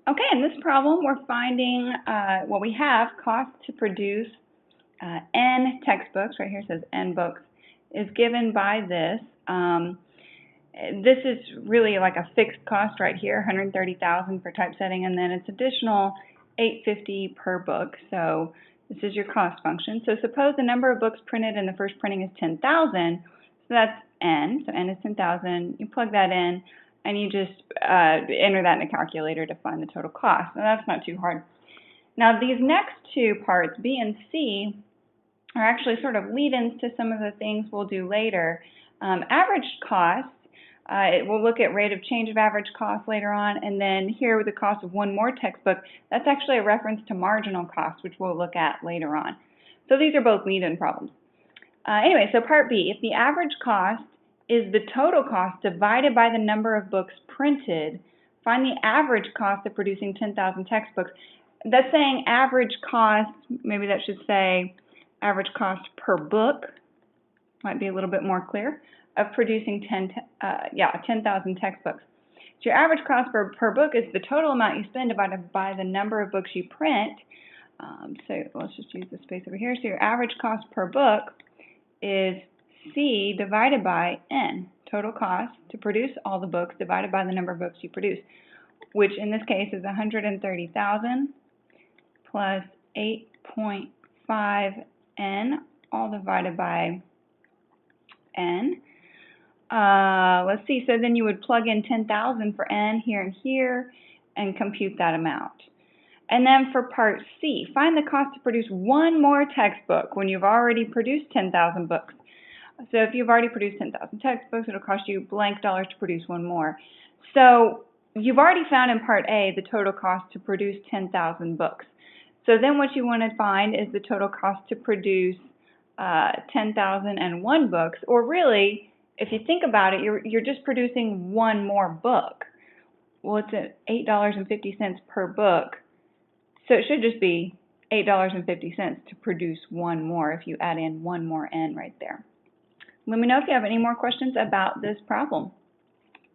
Okay, in this problem, we're finding what we have, cost to produce N textbooks, right here it says N books, is given by this. This is really like a fixed cost right here, $130,000 for typesetting, and then it's additional $850 per book. So this is your cost function. So suppose the number of books printed in the first printing is 10,000, so that's N. So N is 10,000. You plug that in, and you just enter that in a calculator to find the total cost. So that's not too hard. Now these next two parts, B and C, are actually sort of lead-ins to some of the things we'll do later. Average cost, we'll look at rate of change of average cost later on, and then here with the cost of one more textbook, that's actually a reference to marginal cost, which we'll look at later on. So these are both lead-in problems. Anyway, so part B, if the average cost is the total cost divided by the number of books printed, find the average cost of producing 10,000 textbooks. That's saying average cost, maybe that should say average cost per book, might be a little bit more clear, of producing 10,000 textbooks. So your average cost per book is the total amount you spend divided by the number of books you print. So let's just use the space over here. So your average cost per book is C divided by N, total cost to produce all the books divided by the number of books you produce, which in this case is 130,000 plus 8.5 N, all divided by N. Let's see, so then you would plug in 10,000 for N here and here and compute that amount. And then for part C, find the cost to produce one more textbook when you've already produced 10,000 books. So if you've already produced 10,000 textbooks, it'll cost you blank dollars to produce one more. So you've already found in part A the total cost to produce 10,000 books. So then what you want to find is the total cost to produce 10,001 books, or really, if you think about it, you're just producing one more book. Well, it's at $8.50 per book, so it should just be $8.50 to produce one more if you add in one more N right there. Let me know if you have any more questions about this problem.